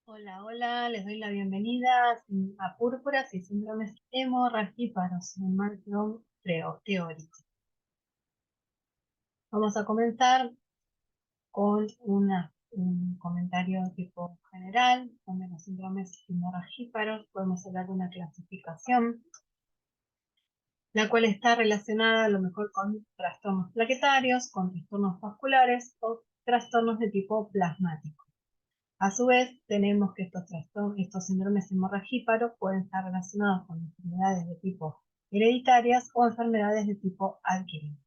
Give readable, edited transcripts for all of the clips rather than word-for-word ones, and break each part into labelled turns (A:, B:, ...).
A: Hola, hola, les doy la bienvenida a Púrpuras y síndromes hemorragíparos en marco teórico. Vamos a comenzar con un comentario tipo general, donde los síndromes hemorragíparos podemos hablar de una clasificación, la cual está relacionada a lo mejor con trastornos plaquetarios, con trastornos vasculares o trastornos de tipo plasmático. A su vez, tenemos que estos síndromes hemorragíparos pueden estar relacionados con enfermedades de tipo hereditarias o enfermedades de tipo adquirido.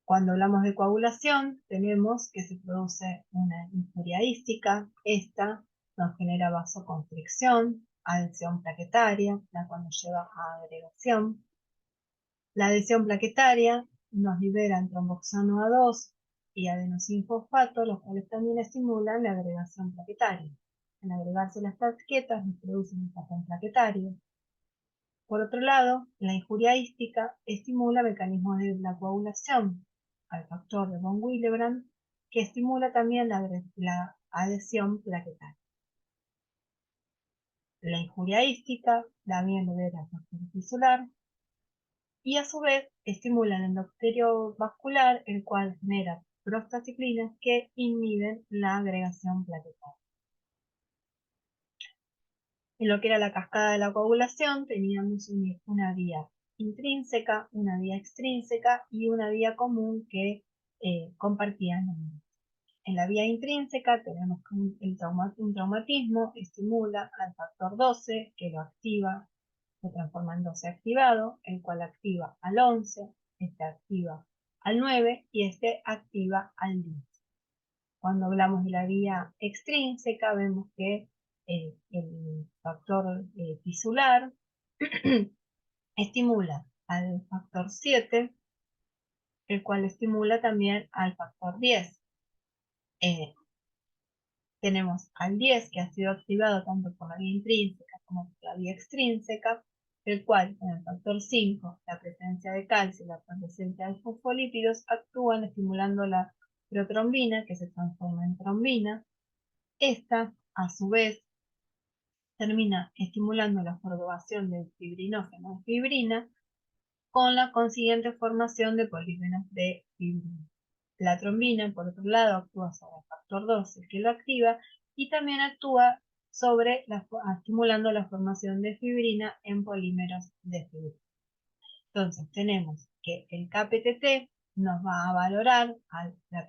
A: Cuando hablamos de coagulación, tenemos que se produce una injuria ística. Esta nos genera vasoconstricción, adhesión plaquetaria, la cual nos lleva a agregación. La adhesión plaquetaria nos libera tromboxano A2 y adenosinfosfato, los cuales también estimulan la agregación plaquetaria. Al agregarse las plaquetas, nos producen un tapón plaquetario. Por otro lado, la injuria ística estimula mecanismos de la coagulación al factor de von Willebrand, que estimula también la adhesión plaquetaria. La injuria ística también libera factor tisular y a su vez estimula el endotelium vascular, el cual genera prostaciclinas que inhiben la agregación plaquetaria. En lo que era la cascada de la coagulación, teníamos una vía intrínseca, una vía extrínseca y una vía común que compartían. En la vía intrínseca tenemos que un traumatismo estimula al factor 12, que lo activa, se transforma en 12 activado, el cual activa al 11, este activa al 9 y este activa al 10. Cuando hablamos de la vía extrínseca, vemos que el factor tisular estimula al factor 7, el cual estimula también al factor 10. Eh, tenemos al 10 que ha sido activado tanto por la vía intrínseca como por la vía extrínseca, el cual en el factor 5, la presencia de calcio y la presencia de fosfolípidos actúan estimulando la protrombina, que se transforma en trombina. Esta, a su vez, termina estimulando la formación del fibrinógeno en fibrina, con la consiguiente formación de polímeros de fibrina. La trombina, por otro lado, actúa sobre el factor 12, que lo activa, y también actúa estimulando la formación de fibrina en polímeros de fibrina. Entonces, tenemos que el KPTT nos va a valorar la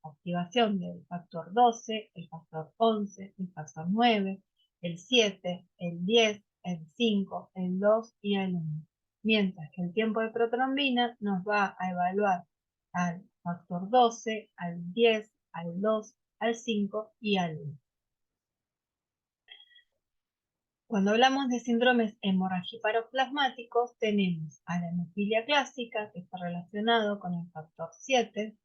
A: activación del factor 12, el factor 11, el factor 9, el 7, el 10, el 5, el 2 y el 1. Mientras que el tiempo de protrombina nos va a evaluar al factor 12, al 10, al 2, al 5 y al 1. Cuando hablamos de síndromes hemorragíparoplasmáticos, tenemos a la hemofilia clásica, que está relacionado con el factor 7,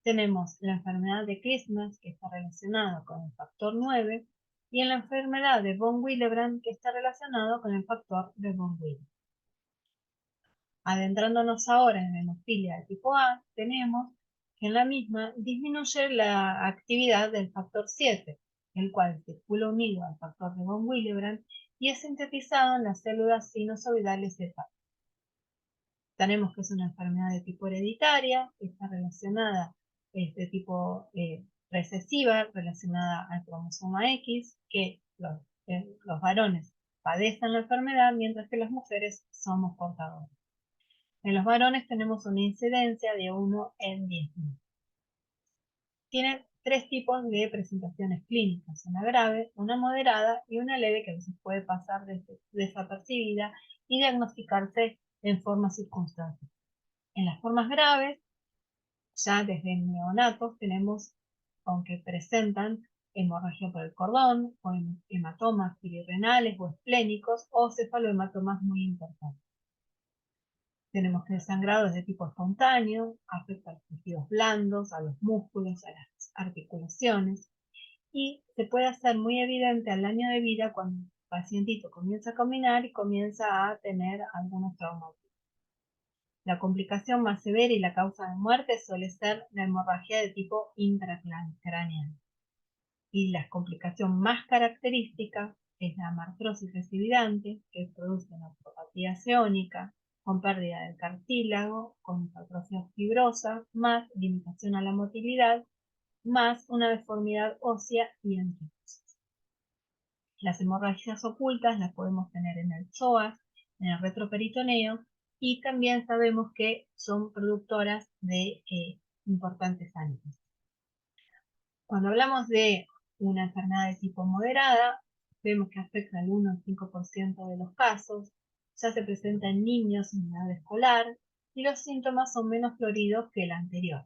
A: tenemos la enfermedad de Christmas, que está relacionado con el factor 9, y en la enfermedad de von Willebrand, que está relacionado con el factor de von Willebrand. Adentrándonos ahora en la hemofilia de tipo A, tenemos que en la misma disminuye la actividad del factor 7, el cual circula unido al factor de von Willebrand y es sintetizado en las células sinusoidales hepáticas. Tenemos que es una enfermedad de tipo hereditaria, que está relacionada, de tipo recesiva, relacionada al cromosoma X, que los varones padecen la enfermedad, mientras que las mujeres somos portadoras. En los varones tenemos una incidencia de 1 en 10.000. Tiene tres tipos de presentaciones clínicas: una grave, una moderada y una leve, que a veces puede pasar desapercibida y diagnosticarse en forma circunstancial. En las formas graves, ya desde neonatos tenemos, aunque presentan hemorragia por el cordón, o hematomas perirenales o esplénicos, o cefalohematomas muy importantes. Tenemos que el sangrado es de tipo espontáneo, afecta a los tejidos blandos, a los músculos, a las articulaciones, y se puede hacer muy evidente al año de vida cuando el pacientito comienza a caminar y comienza a tener algunos traumas. La complicación más severa y la causa de muerte suele ser la hemorragia de tipo intracraneal. Y la complicación más característica es la amartrosis recividante, que produce neuropatía seónica, con pérdida del cartílago, con hipertrofia fibrosa, más limitación a la motilidad, más una deformidad ósea y anquilosis. Las hemorragias ocultas las podemos tener en el psoas, en el retroperitoneo, y también sabemos que son productoras de importantes anémias. Cuando hablamos de una enfermedad de tipo moderada, vemos que afecta al 1 al 5% de los casos, ya se presenta en niños en edad escolar y los síntomas son menos floridos que el anterior.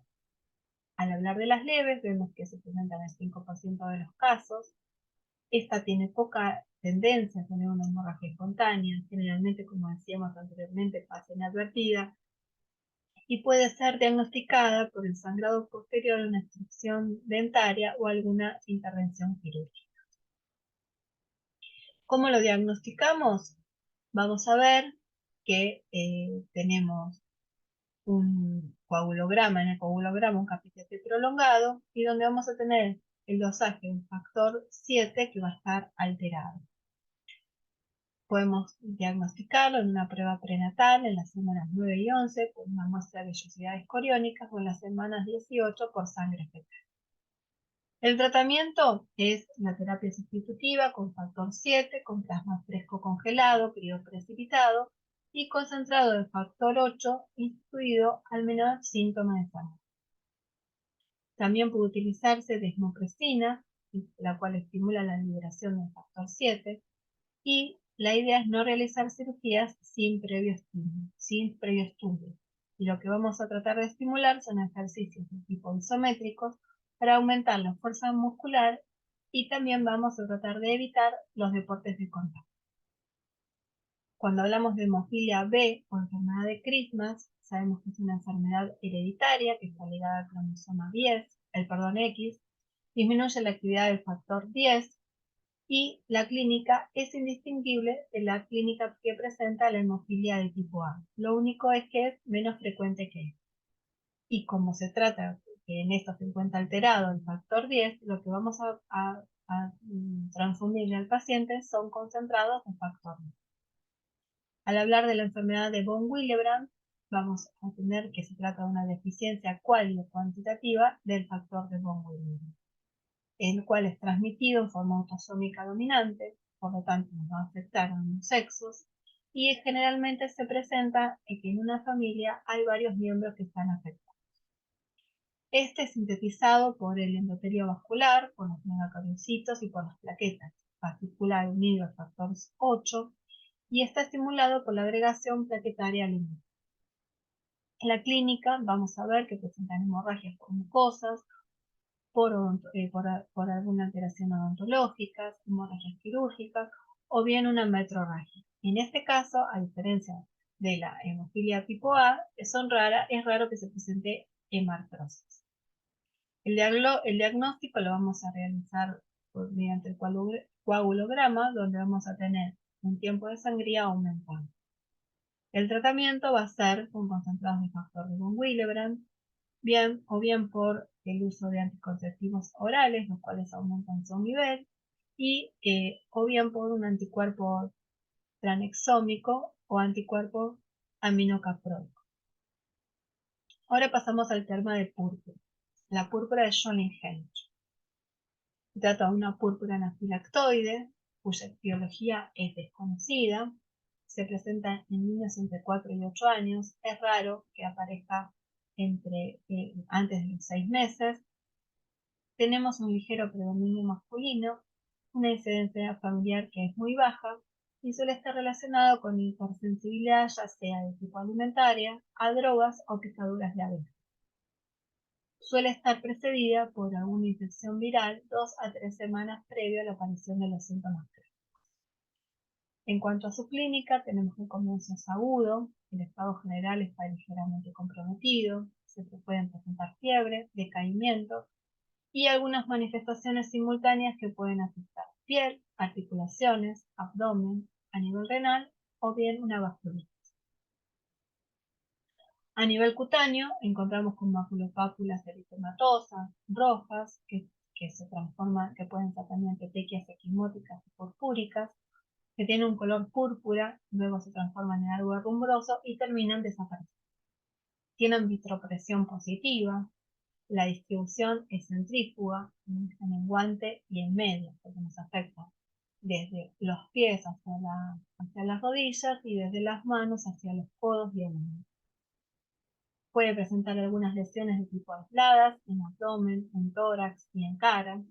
A: Al hablar de las leves, vemos que se presentan en el 5% de los casos. Esta tiene poca tendencia a tener una hemorragia espontánea, generalmente, como decíamos anteriormente, pasa inadvertida, y puede ser diagnosticada por el sangrado posterior a una extracción dentaria o alguna intervención quirúrgica. ¿Cómo lo diagnosticamos? Vamos a ver que tenemos un coagulograma, en el coagulograma un capitel prolongado, y donde vamos a tener el dosaje del factor 7 que va a estar alterado. Podemos diagnosticarlo en una prueba prenatal en las semanas 9 y 11 por una muestra de vellosidades coriónicas o en las semanas 18 por sangre fetal. El tratamiento es la terapia sustitutiva con factor 7, con plasma fresco congelado, crioprecipitado y concentrado de factor 8 instituido al menor síntoma de sangre. También puede utilizarse desmopresina, la cual estimula la liberación del factor 7, y la idea es no realizar cirugías sin previo estudio. Y lo que vamos a tratar de estimular son ejercicios de tipo isométricos para aumentar la fuerza muscular, y también vamos a tratar de evitar los deportes de contacto. Cuando hablamos de hemofilia B o enfermedad de Christmas, sabemos que es una enfermedad hereditaria que está ligada al cromosoma X, disminuye la actividad del factor 10, y la clínica es indistinguible de la clínica que presenta la hemofilia de tipo A. Lo único es que es menos frecuente que esta. Y como se trata que en esto se encuentra alterado el factor 10, lo que vamos a transfundirle al paciente son concentrados de factor 10. Al hablar de la enfermedad de von Willebrand, vamos a entender que se trata de una deficiencia cuantitativa del factor de von Willebrand, el cual es transmitido en forma autosómica dominante, por lo tanto nos va a afectar a ambos sexos, y generalmente se presenta en que en una familia hay varios miembros que están afectados. Este es sintetizado por el endotelio vascular, por los megacariocitos y por las plaquetas, particular unido al factor 8, y está estimulado por la agregación plaquetaria lineal. En la clínica vamos a ver que presentan hemorragias por mucosas, por alguna alteración odontológica, hemorragias quirúrgicas o bien una metrorragia. En este caso, a diferencia de la hemofilia tipo A, es raro que se presente hemartrosis. El diagnóstico lo vamos a realizar mediante el coagulograma, donde vamos a tener un tiempo de sangría aumentado. El tratamiento va a ser con concentrados de factor de von Willebrand, o bien por el uso de anticonceptivos orales, los cuales aumentan su nivel, o bien por un anticuerpo tranexómico o anticuerpo aminocaproico. Ahora pasamos al tema de púrpura. La púrpura de Jones-Hench. Se trata de una púrpura anafilactoide, cuya etiología es desconocida. Se presenta en niños entre 4 y 8 años. Es raro que aparezca antes de los 6 meses. Tenemos un ligero predominio masculino, una incidencia familiar que es muy baja y suele estar relacionado con hipersensibilidad, ya sea de tipo alimentaria, a drogas o picaduras de abeja. Suele estar precedida por alguna infección viral 2 a 3 semanas previo a la aparición de los síntomas clínicos. En cuanto a su clínica, tenemos que comienzo es agudo, el estado general está ligeramente comprometido, se pueden presentar fiebre, decaimiento y algunas manifestaciones simultáneas que pueden afectar piel, articulaciones, abdomen, a nivel renal o bien una vasculitis. A nivel cutáneo encontramos con maculopápulas eritematosas, rojas, que que se transforman, que pueden ser también petequias equimóticas y purpúricas, que tienen un color púrpura, luego se transforman en algo herrumbroso y terminan desapareciendo. Tienen vitropresión positiva, la distribución es centrífuga, en menguante y en medio, porque nos afecta desde los pies hacia las rodillas y desde las manos hacia los codos y el hombro. Puede presentar algunas lesiones de tipo aisladas en abdomen, en tórax y en cara.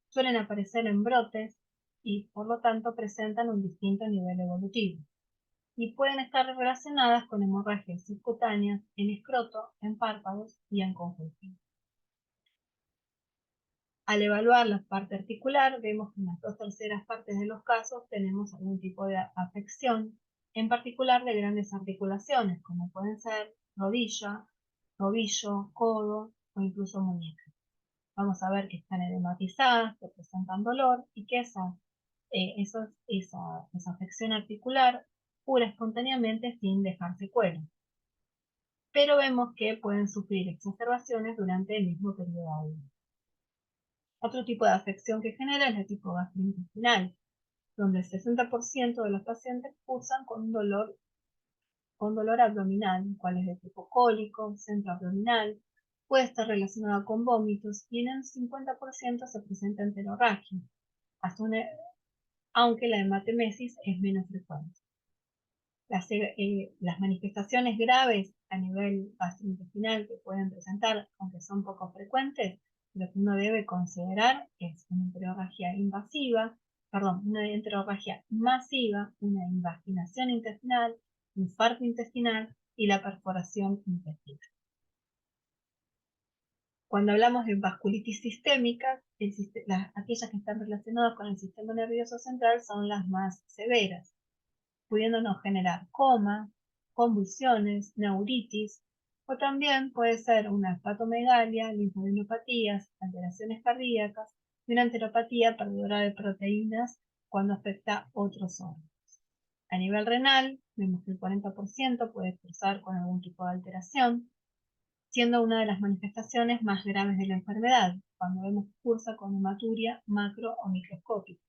A: Suelen aparecer en brotes y por lo tanto presentan un distinto nivel evolutivo. Y pueden estar relacionadas con hemorragias subcutáneas en escroto, en párpados y en conjuntiva. Al evaluar la parte articular, vemos que en las 2/3 partes de los casos tenemos algún tipo de afección, en particular de grandes articulaciones, como pueden ser rodilla, tobillo, codo o incluso muñeca. Vamos a ver que están edematizadas, que presentan dolor y que esa afección articular cura espontáneamente sin dejar secuelas. Pero vemos que pueden sufrir exacerbaciones durante el mismo periodo de vida. Otro tipo de afección que genera es el tipo gastrointestinal, donde el 60% de los pacientes cursan con dolor abdominal, cual es de tipo cólico, centro abdominal, puede estar relacionado con vómitos y en el 50% se presenta enterorragia, aunque la hematemesis es menos frecuente. Las manifestaciones graves a nivel gastrointestinal que pueden presentar, aunque son poco frecuentes, lo que uno debe considerar es una enterorragia masiva, una invaginación intestinal, infarto intestinal y la perforación intestinal. Cuando hablamos de vasculitis sistémica, aquellas que están relacionadas con el sistema nervioso central son las más severas, pudiéndonos generar coma, convulsiones, neuritis, o también puede ser una hepatomegalia, linfadenopatías, alteraciones cardíacas y una enteropatía perdedora de proteínas cuando afecta otros órganos. A nivel renal, vemos que el 40% puede cursar con algún tipo de alteración, siendo una de las manifestaciones más graves de la enfermedad, cuando vemos que cursa con hematuria macro o microscópica.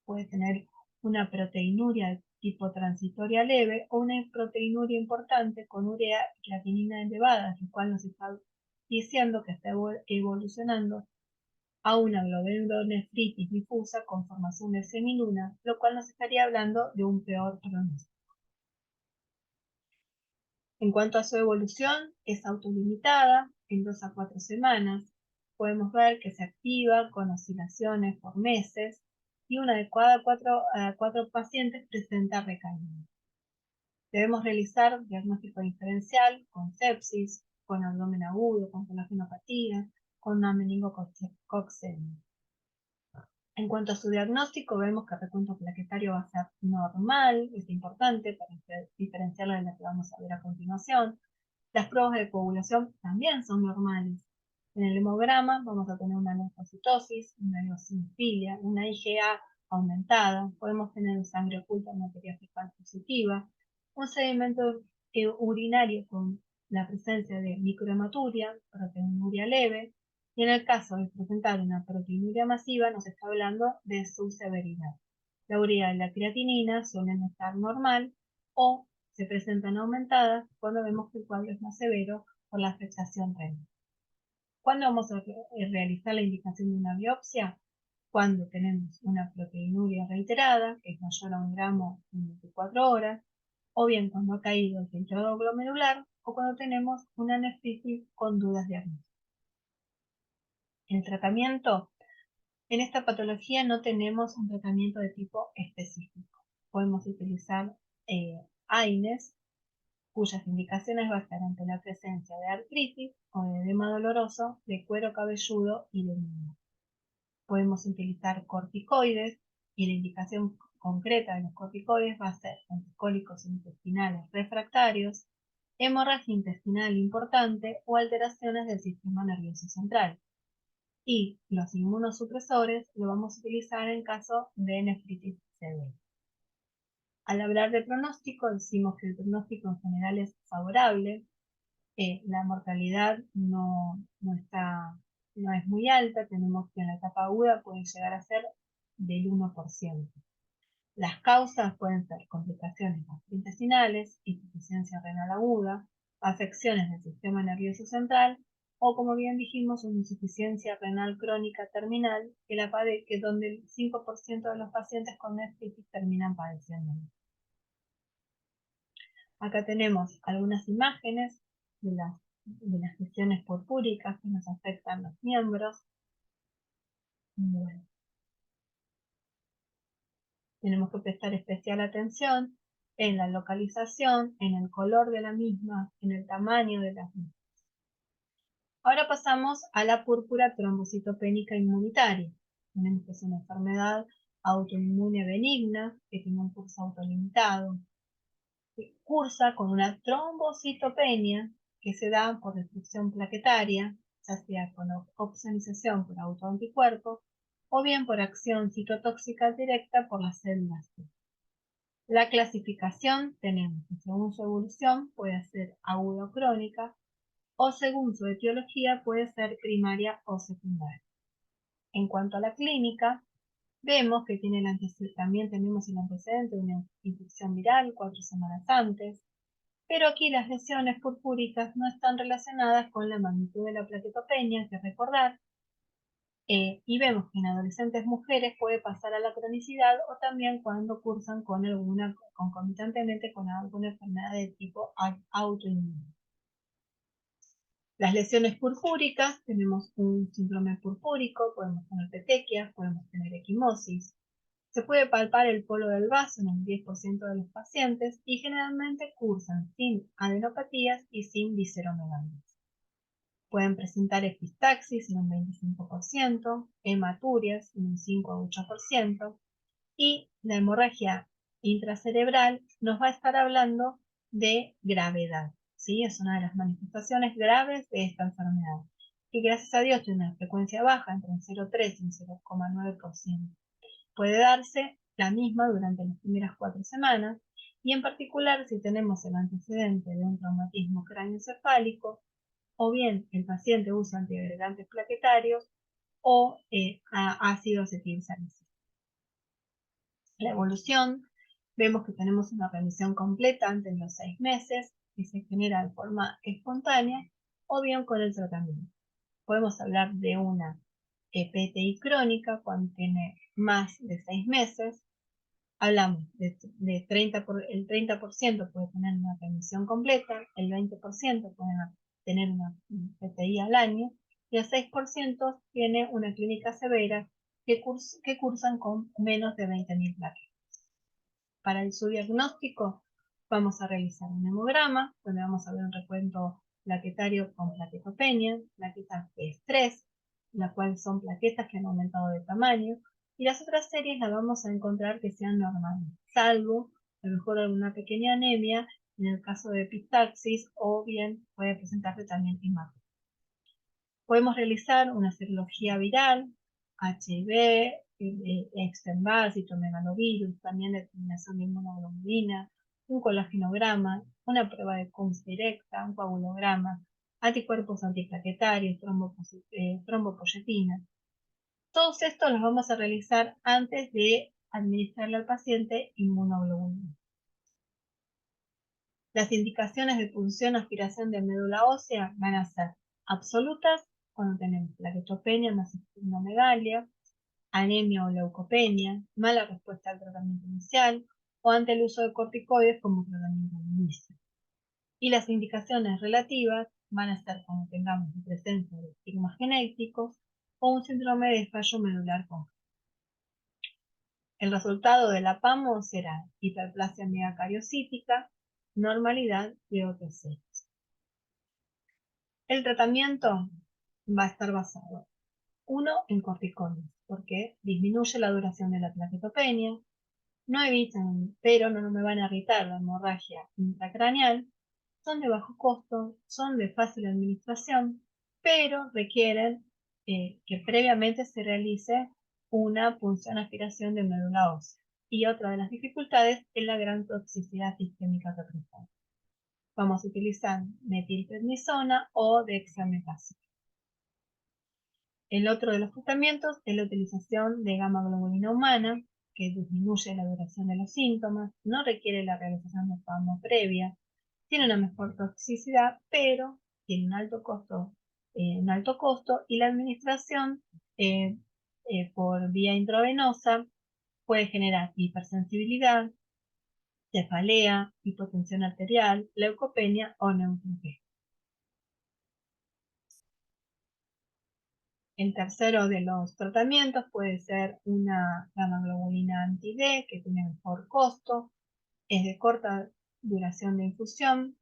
A: Puede tener una proteinuria de tipo transitoria leve o una proteinuria importante con urea y creatinina elevadas, lo cual nos está diciendo que está evolucionando a una glomerulonefritis difusa con formación de semiluna, lo cual nos estaría hablando de un peor pronóstico. En cuanto a su evolución, es autolimitada en 2 a 4 semanas. Podemos ver que se activa con oscilaciones por meses y una de cada 4 pacientes presenta recaída. Debemos realizar diagnóstico diferencial con sepsis, con abdomen agudo, con colagenopatía, con una meningococcemia. En cuanto a su diagnóstico, vemos que el recuento plaquetario va a ser normal, es importante para diferenciarlo de la que vamos a ver a continuación. Las pruebas de coagulación también son normales. En el hemograma vamos a tener una linfocitosis, una eosinofilia, una IgA aumentada, podemos tener sangre oculta en materia fecal positiva, un sedimento urinario con la presencia de microhematuria, proteinuria leve, y en el caso de presentar una proteinuria masiva nos está hablando de su severidad. La urea y la creatinina suelen estar normal o se presentan aumentadas cuando vemos que el cuadro es más severo por la afectación renal. ¿Cuándo vamos a realizar la indicación de una biopsia? Cuando tenemos una proteinuria reiterada, que es mayor a 1 gramo en 24 horas, o bien cuando ha caído el filtrado glomerular, o cuando tenemos una nefritis con dudas diagnósticas. El tratamiento, en esta patología no tenemos un tratamiento de tipo específico. Podemos utilizar AINES, cuyas indicaciones va a estar ante la presencia de artritis o de edema doloroso, de cuero cabelludo y de muñeca. Podemos utilizar corticoides y la indicación concreta de los corticoides va a ser anticólicos intestinales refractarios, hemorragia intestinal importante o alteraciones del sistema nervioso central. Y los inmunosupresores lo vamos a utilizar en caso de nefritis severa. Al hablar de pronóstico, decimos que el pronóstico en general es favorable, la mortalidad no está no es muy alta, tenemos que en la etapa aguda puede llegar a ser del 1%. Las causas pueden ser complicaciones gastrointestinales, insuficiencia renal aguda, afecciones del sistema nervioso central o, como bien dijimos, una insuficiencia renal crónica terminal que donde el 5% de los pacientes con nefritis terminan padeciendo. Acá tenemos algunas imágenes de las lesiones purpúricas que nos afectan los miembros. Bueno, tenemos que prestar especial atención en la localización, en el color de la misma, en el tamaño de las mismas. Ahora pasamos a la púrpura trombocitopénica inmunitaria. Tenemos que es una enfermedad autoinmune benigna que tiene un curso autolimitado. Cursa con una trombocitopenia que se da por destrucción plaquetaria, ya sea con opsonización por autoanticuerpos o bien por acción citotóxica directa por las células T. La clasificación tenemos que según su evolución puede ser aguda o crónica o según su etiología puede ser primaria o secundaria. En cuanto a la clínica, vemos que también tenemos el antecedente de una infección viral 4 semanas antes, pero aquí las lesiones purpúricas no están relacionadas con la magnitud de la plaquetopenia, hay que recordar, y vemos que en adolescentes mujeres puede pasar a la cronicidad o también cuando cursan concomitantemente con alguna enfermedad de tipo autoinmune. Las lesiones purpúricas, tenemos un síndrome purpúrico, podemos tener petequias, podemos tener equimosis. Se puede palpar el polo del vaso en el 10% de los pacientes y generalmente cursan sin adenopatías y sin visceromegalias. Pueden presentar epistaxis en un 25%, hematurias en un 5 a 8% y la hemorragia intracerebral nos va a estar hablando de gravedad. ¿Sí? Es una de las manifestaciones graves de esta enfermedad, que gracias a Dios tiene una frecuencia baja entre un 0,3 y un 0,9%. Puede darse la misma durante las primeras 4 semanas y en particular si tenemos el antecedente de un traumatismo cráneoencefálico o bien el paciente usa antiagregantes plaquetarios o ácido acetilsalicílico. La evolución, vemos que tenemos una remisión completa antes de los 6 meses, que se genera de forma espontánea, o bien con el tratamiento. Podemos hablar de una PTI crónica cuando tiene más de 6 meses. Hablamos de el 30% puede tener una remisión completa, el 20% puede tener una PTI al año, y el 6% tiene una clínica severa que cursan con menos de 20.000 plaquetas. Para su diagnóstico vamos a realizar un hemograma, donde vamos a ver un recuento plaquetario con plaquetopenia, plaquetas de estrés, la cual son plaquetas que han aumentado de tamaño, y las otras series las vamos a encontrar que sean normales, salvo a lo mejor alguna pequeña anemia en el caso de epistaxis, o bien puede presentarse también hematoma. Podemos realizar una serología viral, HIV, Epstein-Barr, citomegalovirus, también determinación de inmunoglobulina, un colágenograma, una prueba de Coombs directa, un coagulograma, anticuerpos antiplaquetarios, trombopoyetina. Todos estos los vamos a realizar antes de administrarle al paciente inmunoglobulina. Las indicaciones de punción aspiración de médula ósea van a ser absolutas cuando tenemos plaquetopenia más esplenomegalia, anemia o leucopenia, mala respuesta al tratamiento inicial o ante el uso de corticoides como tratamiento de inicio. Y las indicaciones relativas van a ser cuando tengamos presencia de estigmas genéticos o un síndrome de fallo medular congénito. El resultado de la PAMO será hiperplasia megacariocítica, normalidad de OTC. El tratamiento va a estar basado, uno, en corticoides, porque disminuye la duración de la plaquetopenia, no evitan, pero no me van a irritar la hemorragia intracraneal, son de bajo costo, son de fácil administración, pero requieren que previamente se realice una punción aspiración de médula ósea. Y otra de las dificultades es la gran toxicidad sistémica que presenta. Vamos a utilizar metilprednisona o dexametasona. El otro de los tratamientos es la utilización de gamma globulina humana, que disminuye la duración de los síntomas, no requiere la realización de fármaco previa, tiene una mejor toxicidad, pero tiene un alto costo y la administración eh, por vía intravenosa puede generar hipersensibilidad, cefalea, hipotensión arterial, leucopenia o neutropenia. El tercero de los tratamientos puede ser una gamma-globulina anti-D que tiene mejor costo, es de corta duración de infusión,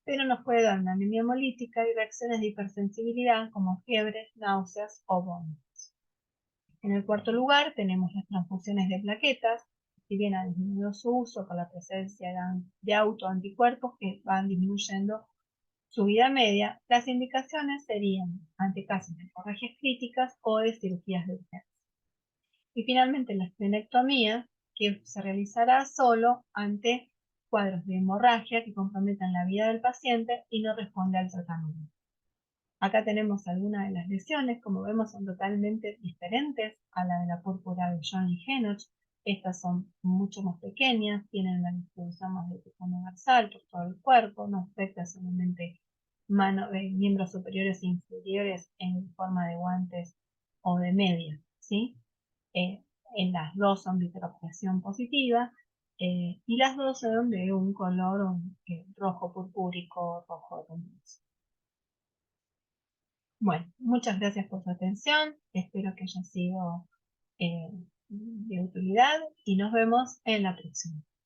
A: pero nos puede dar una anemia hemolítica y reacciones de hipersensibilidad como fiebres, náuseas o vómitos. En el cuarto lugar tenemos las transfusiones de plaquetas, si bien ha disminuido su uso con la presencia de autoanticuerpos que van disminuyendo su vida media, las indicaciones serían ante casos de hemorragias críticas o de cirugías de urgencia. Y finalmente la esplenectomía, que se realizará solo ante cuadros de hemorragia que comprometan la vida del paciente y no responde al tratamiento. Acá tenemos algunas de las lesiones, como vemos son totalmente diferentes a la de la púrpura de Johnny Henoch. Estas son mucho más pequeñas, tienen una distribución más de tipo universal por todo el cuerpo, no afecta solamente miembros superiores e inferiores en forma de guantes o de medias, ¿sí? En las dos son vitreopresión positiva y las dos son de un color rojo purpúrico, rojo luminoso. Bueno, muchas gracias por su atención, espero que haya sido de utilidad y nos vemos en la próxima.